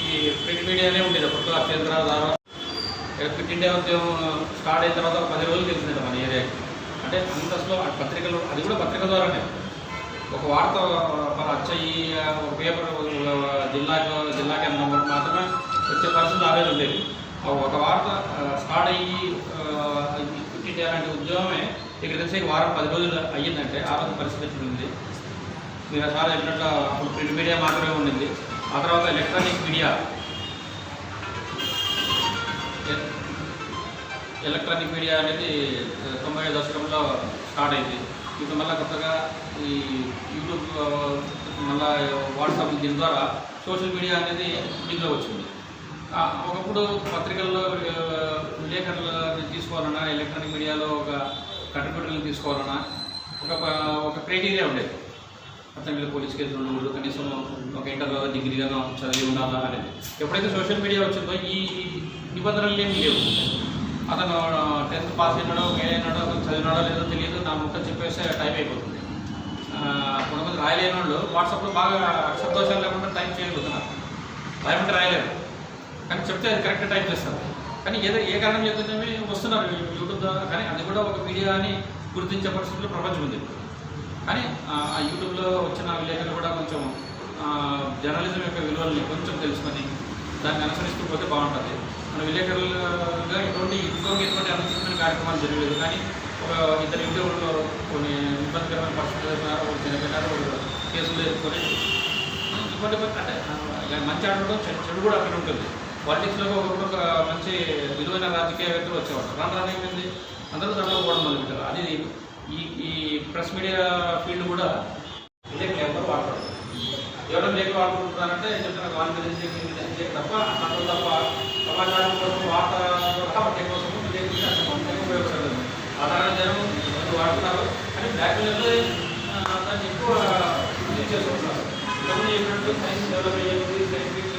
ఈ ప్రింట్ మీడియానే ఉండేది. అప్పట్లో అత్యంత క్విట్ ఇండియా ఉద్యమం స్టార్ట్ అయిన తర్వాత 10 రోజులు తెలిసిందంట మన ఏరియాకి. అంటే అంతస్లో పత్రికలు, అది కూడా పత్రిక ద్వారానే ఒక వార్త వచ్చి ఒక పేపర్ జిల్లాకి అన్నప్పుడు మాత్రమే వచ్చే పరిస్థితులు ఆ రోజు ఉండేవి. ఒక వార్త స్టార్ట్ అయ్యి క్విట్ ఇండియా లాంటి ఉద్యమమే ఇక్కడ తెలిసి వారం 10 రోజులు అయ్యిందంటే ఆ రోజు పరిస్థితి ఉంది. మీరు చాలా చెప్పినట్లు అప్పుడు ప్రింట్ మీడియా మాత్రమే ఉండింది. ఆ తర్వాత ఎలక్ట్రానిక్ మీడియా అనేది 90 దశకంలో స్టార్ట్ అయింది. ఇప్పుడు మళ్ళీ కొత్తగా ఈ యూట్యూబ్, మళ్ళీ వాట్సాప్, దీని ద్వారా సోషల్ మీడియా అనేది దీంట్లో వచ్చింది. ఒకప్పుడు పత్రికల్లో విలేకరులు తీసుకోవాలన్నా ఎలక్ట్రానిక్ మీడియాలో ఒక కంట్రిబ్యూటర్లు తీసుకోవాలన్నా ఒక క్రైటీరియా ఉండేది. అతని మీద పోలీస్ కేసులు ఉండకూడదు, కనీసం ఒక ఇంటర్ డిగ్రీగానో చదివి ఉండాలా అనేది. ఎప్పుడైతే సోషల్ మీడియా వచ్చిందో ఈ నిబంధనలు ఏమి లేవు. అతను 10th పాస్ అయినాడో ఫెయిల్ అయినాడో అతను చదివినాడో లేదో తెలియదు, నా ముక్క చెప్పేస్తే టైం అయిపోతుంది. కొంతమంది రాయలేని వాళ్ళు వాట్సాప్లో బాగా అక్షరదోషాలు లేకుండా టైప్ చేయగలుగుతున్నారు. రాయమంటే రాయలేరు, కానీ చెప్తే అది కరెక్ట్గా టైప్ చేస్తారు. కానీ ఏ కారణం చేస్తుంటే వస్తున్నారు యూట్యూబ్ ద్వారా. కానీ అది కూడా ఒక మీడియా అని గుర్తించే పరిస్థితుల్లో ప్రపంచం ఉంది. కానీ ఆ యూట్యూబ్లో వచ్చిన విలేకరులు కూడా కొంచెం జర్నలిజం యొక్క విలువల్ని కొంచెం తెలుసుకొని దాన్ని అనుసరిస్తూ పోతే బాగుంటుంది. మన విలేకరులుగా ఎటువంటి అనుచితమైన కార్యక్రమాలు జరగలేదు. కానీ ఒక ఇద్దరు యూట్యూబ్లో కొన్ని ఇబ్బందికరమైన పరిస్థితులు ఎదుర్కొన్నారు, ఒక చనిపోయినారు, ఒక కేసులు ఎదుర్కొని ఇబ్బంది అంటే మంచి ఆడడం చెడు కూడా అక్కడ ఉంటుంది. పాలిటిక్స్లో ఒక మంచి విలువైన రాజకీయవేత్తలు వచ్చేవాళ్ళు. రాను ఏమైంది, అందరూ దాంట్లో పోవడం మొదలుపెట్టారు. అది ఈ ప్రెస్ మీడియా ఫీల్డ్ కూడా విలేకరులు ఎవరు వాడతారు. ఎవరైనా లేఖలు వాడుకుంటున్నారంటే చెప్తున్నారు వాని మీద తప్ప అట్లా తప్ప సమాచారం కోసం వార్త కోసం ఉపయోగపడలేదు. సాధారణ జనం వాడుతున్నారు, కానీ బ్లాక్మెయిల్లో దాన్ని ఎక్కువ యూజ్ చేసుకుంటున్నారు. ఇంతకుముందు చెప్పినట్టు సైన్స్ డెవలప్ అయ్యేది, సైంటిఫిక్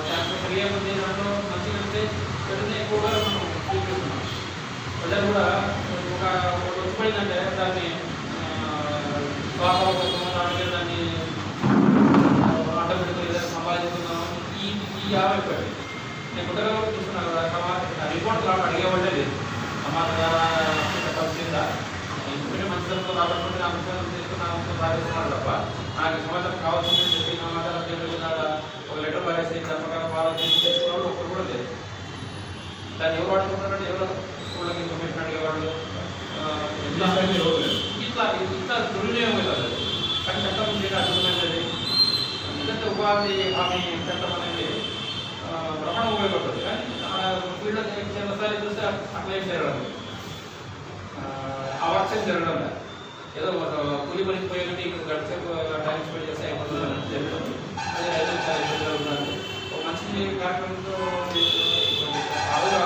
శాస్త్రీయ ఉంది, దాంట్లో మంచిగా ఉంటే వెంటనే ఎక్కువగా మనం చూపిస్తున్నాం. ప్రజలు కూడా ఒక వచ్చిపోయిందంటే దాన్ని స్వాభావికంగా దాన్ని ఆటోమేటిక్గా ఏదైనా సంపాదించుకున్నాం ఈ ఆవైపోయాయి. నేను కొత్తగా చూస్తున్నాను కదా, రిపోర్ట్ అడిగేవాళ్ళే లేదు. సమాచార పరిస్థితి ఎందుకంటే మంచిదంతో రాబట్టుకుంటే నా అంశం తీసుకున్న అంశం సాధిస్తున్నాడు తప్ప నాకు సమాచారం కావాల్సిందని చెప్పి సమాచారం చేయగలిగినాడ ఒక లెటర్ పారేసి ప్రకారం ఫాలో చేసి తెచ్చుకున్నాడు ఒకరు కూడా లేదు. దాన్ని ఎవరు వాడుకుంటారంటే ఎవరు స్కూళ్ళకి ఇన్ఫర్మేషన్ అడిగేవాళ్ళు ఇట్లా దుర్వినియోగం అవుతుంది. కానీ చట్టం చేయడం అర్థమైనది. ఎందుకంటే ఉపాధి హామీ చట్టం అనేది భ్రమణ ఉపయోగపడుతుంది. కానీ ఫీల్డ్లో చిన్న స్థాయి చూస్తే అట్లా ఏం జరగడం, ఆ వర్షం జరగడం లేదు. ఏదో కూలి పనికి పోయేటి గడిచేపు టైం స్పెండ్ చేస్తే అయిపోతుంది జరుగుతుంది. అదే రైతులు చాలా ఇబ్బంది జరుగుతున్నారు. ఒక మంచి కార్యక్రమంతో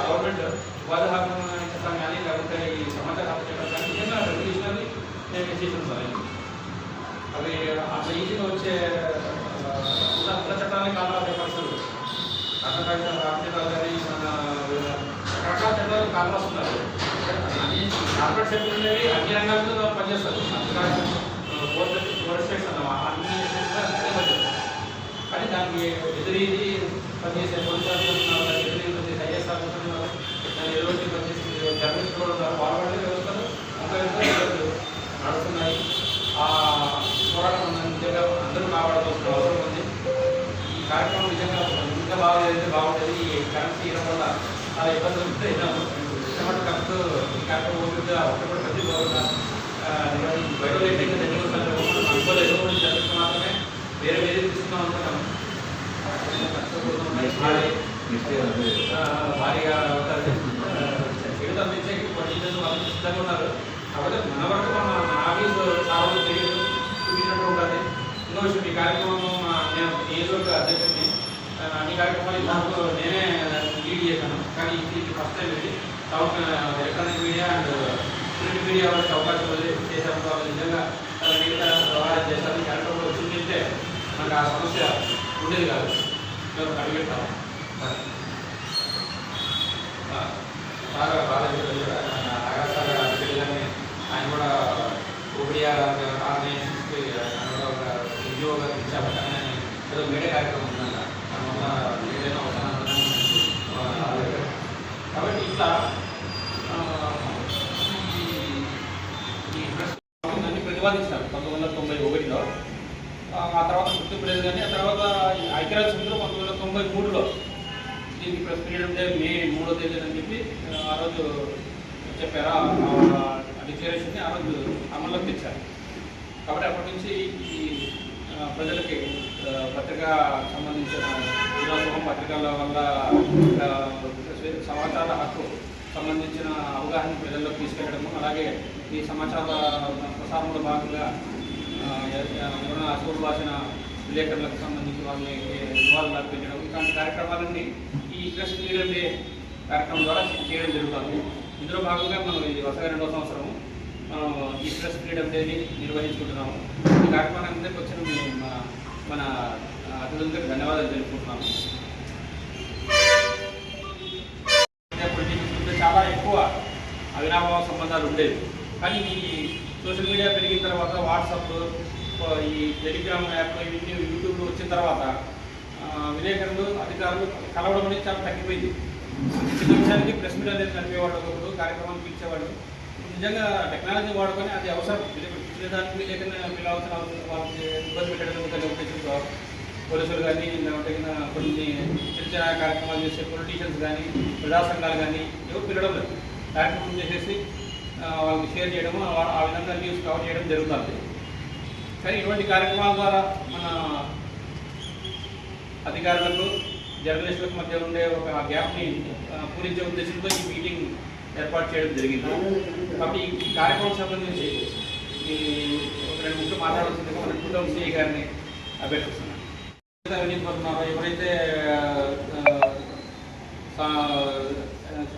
గవర్నమెంట్ ఉపాధి హామీ చట్టం కానీ లేకపోతే ఈ సమాచార హక్కు చట్టం కానీ నిజంగా రెగ్యులేషనరీ నేను చేసాను సార్. అవి అట్లా ఈజీగా వచ్చే ఉన్న చట్టాలని కాలాలు పరిస్థితులు రామచంద్రాలు కానీ రకరకాల చట్టాలు కాలు వస్తున్నారు. అన్ని కార్పొరేట్ సెక్టర్ అనేవి అన్ని రంగాల్లో పనిచేస్తారు. ఫోరెస్ట్ అన్నావా అన్ని పనిచేస్తారు. కానీ దానికి ఎదురీది పనిచేసే పోలీసు దానికి ఎదురీది పనిచేసే ఐఎస్ ఆఫీసర్ దాన్ని ఎదురు పనిచేసి జర్నలిస్ట్ కూడా పాల్గొనే వ్యవస్థలు నడుస్తున్నాయి. ఆ పోరాటం నిజంగా అందరూ కాపాడాల్సిన అవసరం ఉంది. ఈ కార్యక్రమం నిజంగా ఇంకా బాగుంటుంది. ఈ కరెన్సీ ఇవ్వడం వల్ల చాలా ఇబ్బందులు ఉంటాయి. ఇష్టపడి కరెక్ట్ ఈ కార్యక్రమం ఉంటుంది. ఒకటి ప్రతి బయట రేటింగ్ అనుకోలేదు. జర్నలిస్ట్ మాత్రమే వేరే తీసుకున్నాం అనుకుంటాం. భారీగా చేయడం అందించే కొన్ని వాళ్ళు సిద్ధంగా ఉన్నారు. కాబట్టి మన వరకు మన ఆఫీసు చాలా తెలియదు చూపించినట్టు ఉంటుంది. ఇంకో విషయం, ఈ కార్యక్రమం నేను నియోజకవర్గ అధ్యక్షుడిని. అన్ని కార్యక్రమాలు నాకు నేనే లీడ్ చేశాను. కానీ ఇది ఫస్ట్ టైం ఇది town electronic media and print media వాళ్ళకి అవకాశం చేశాను. వాళ్ళు నిజంగా చాలా నీట్గా వ్యవహారం చేశారు. ఈ కార్యక్రమంలో వచ్చిందంటే మనకు ఆ సమస్య ఉండేది కాదు. మేము అడిగెట్టాము బాగా ఆగాసాగా అడిగేదాన్ని. ఆయన కూడా ఓడియా ఆర్గనైజేషన్స్కి ఆయన కూడా ఒక ఉద్యోగం ఇచ్చారు. కానీ ఏదో మీడియా కార్యక్రమం ఉందంట. దానివల్ల మీడియా అవసరం. కాబట్టి ఇట్లా ఈ ప్రెస్ ప్రతిపాదించినారు 1991లో. ఆ తర్వాత గుర్తింపు లేదు. కానీ ఆ తర్వాత ఐక్యరాజ్య సమితిలో 1993లో దీనికి ప్రెస్ పీరియడ్ ఉంటే మే 3వ తేదీ అని చెప్పి ఆ రోజు చెప్పారు. ఆ డిక్లరేషన్ని ఆ రోజు అమల్లోకి తెచ్చారు. కాబట్టి అప్పటి నుంచి ఈ ప్రజలకి పత్రికా సంబంధించిన దినోత్సవం, పత్రికల వల్ల సమాచార హక్కు సంబంధించిన అవగాహన ప్రజల్లోకి తీసుకెళ్లడము, అలాగే ఈ సమాచార ప్రసారంలో భాగంగా ఎవరైనా అసలు భాషన విలేకరులకు సంబంధించి వాళ్ళకి నివాళులు అర్పించడం, ఇలాంటి కార్యక్రమాలన్నీ ఈ ప్రెస్ మీడియా డే కార్యక్రమం ద్వారా చేయడం జరుగుతుంది. ఇందులో భాగంగా మనం ఇది వరుసగా 2వ సంవత్సరము మనం ఈ ప్రెస్ ఫ్రీడమ్ డేని నిర్వహించుకుంటున్నాము. ఈ కార్యక్రమానికి వచ్చిన మన అతిథులకు ధన్యవాదాలు తెలుపుకుంటున్నాము. చాలా ఎక్కువ అవినాభావ సంబంధాలు ఉండేవి, కానీ ఈ సోషల్ మీడియా పెరిగిన తర్వాత వాట్సాప్, ఈ టెలిగ్రామ్ యాప్, ఇవన్నీ యూట్యూబ్లో వచ్చిన తర్వాత విలేకరులు అధికారులు కలవడం అనేది చాలా తగ్గిపోయింది. చిన్న విషయానికి ప్రెస్ మీట్ అనేది నడిపేవాళ్ళు, ఒకరు కార్యక్రమాలు పిలిచేవాళ్ళు. నిజంగా టెక్నాలజీ వాడుకొని అది అవసరం, పిలిచేదానికి విలేకరులు పిలవాల్సిన అవసరం, వాళ్ళకి ఇబ్బంది పెట్టడం ఉద్దేశంతో పోలీసులు కానీ లేకపోతే కొన్ని చిన్న కార్యక్రమాలు చేసే పొలిటీషియన్స్ కానీ ప్రజా సంఘాలు కానీ ఎవరు పిలవడం లేదు. కార్యక్రమం చేసేసి వాళ్ళకి షేర్ చేయడము, ఆ విధంగా న్యూస్ కవర్ చేయడం జరుగుతుంది. కానీ ఇటువంటి కార్యక్రమాల ద్వారా మన అధికారులకు జర్నలిస్టులకు మధ్య ఉండే ఒక గ్యాప్ని పూరించే ఉద్దేశంతో ఈ మీటింగ్ ఏర్పాటు చేయడం జరిగింది. కాబట్టి ఈ కార్యక్రమం సంబంధించి ఈ 2 ముఖ్య మాట్లాడాల్సింది మన కుటుంబ సిఐ గారిని అభ్యర్థిస్తున్నాను. అవినీతిపడుతున్నారో, ఎవరైతే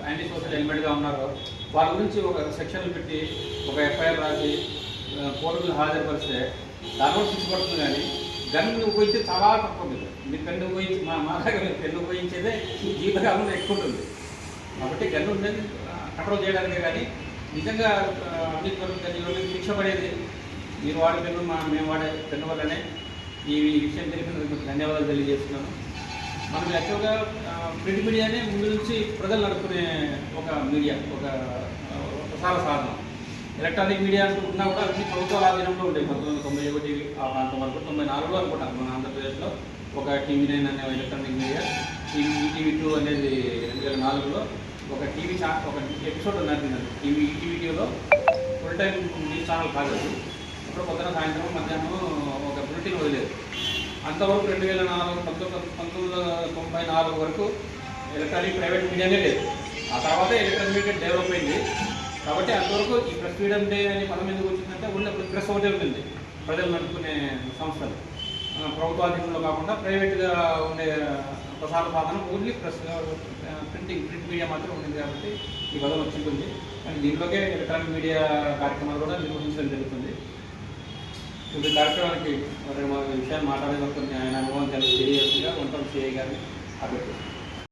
యాంటీ సోషల్ ఎలిమెంట్గా ఉన్నారో వాళ్ళ గురించి ఒక సెక్షన్లు పెట్టి ఒక ఎఫ్ఐఆర్ రాసి కోర్టుకు హాజరుపరిస్తే దానివల్ల శిక్ష పడుతుంది. కానీ గన్ను ఉపయోగించే చాలా తక్కువ. మీరు పెన్ను ఉపయోగించి మా దగ్గర మీరు పెన్ను ఉపయోగించేదే జీవితకాలంలో ఎక్కువ ఉంటుంది. కాబట్టి గన్ను ఉండేది కంట్రోల్ చేయడానికే, కానీ నిజంగా అవినీతి పడుతుంది శిక్ష పడేది మీరు వాడే పెన్ను మేము వాడే పెన్ను వల్లనే. ఈ విషయం తెలిపినందుకు ధన్యవాదాలు తెలియజేస్తున్నాను. మనం యాక్చువల్గా ప్రింట్ మీడియానే ముందు నుంచి ప్రజలు నడుపుకునే ఒక మీడియా, ఒక ప్రసార సాధనం. ఎలక్ట్రానిక్ మీడియా అంటూ ఉన్నా కూడా అన్ని ప్రభుత్వాల ఆధీనంలో ఉండేవి. 1991 ఆ ప్రాంతం వరకు 94లో అనుకుంటాను మన ఆంధ్రప్రదేశ్లో ఒక TV9 అనే ఎలక్ట్రానిక్ మీడియా, ఈటీవీ2 అనేది 2004లో ఒక టీవీ ఒక ఎపిసోడ్ నడిపిందండి. ఈటీవీలో ఫుల్ టైం న్యూస్ ఛానల్ కాదు. ఇప్పుడు పొద్దున సాయంత్రం మధ్యాహ్నం ఒక బులెటిన్ వదిలేదు. అంతవరకు 1994 వరకు ఎలక్ట్రానిక్ ప్రైవేట్ మీడియానే లేదు. ఆ తర్వాత ఎలక్ట్రానిక్ మీడియా డెవలప్ అయింది. కాబట్టి అంతవరకు ఈ ప్రెస్ ఫ్రీడమ్ డే అని పదం ఎందుకు వచ్చిందంటే ఉన్నప్పుడు ప్రెస్ ఒకటే ఉంటుంది, ప్రజలు నడుపుకునే సంస్థలు. ప్రభుత్వాధీనంలో కాకుండా ప్రైవేట్గా ఉండే ప్రసార సాధనం ఓన్లీ ప్రెస్ ప్రింట్ మీడియా మాత్రం ఉంటుంది. కాబట్టి ఈ పదం వచ్చింటుంది. కానీ దీంట్లోకే ఎలక్ట్రానిక్ మీడియా కార్యక్రమాలు కూడా నిర్వహించడం జరుగుతుంది. ఈ కార్యక్రమానికి విషయాన్ని మాట్లాడే వరకు ఆయన అనుభవం తెలియజేస్తుందిగా వంటలు సిఐ గారిని అభ్యర్థిస్తున్నాను.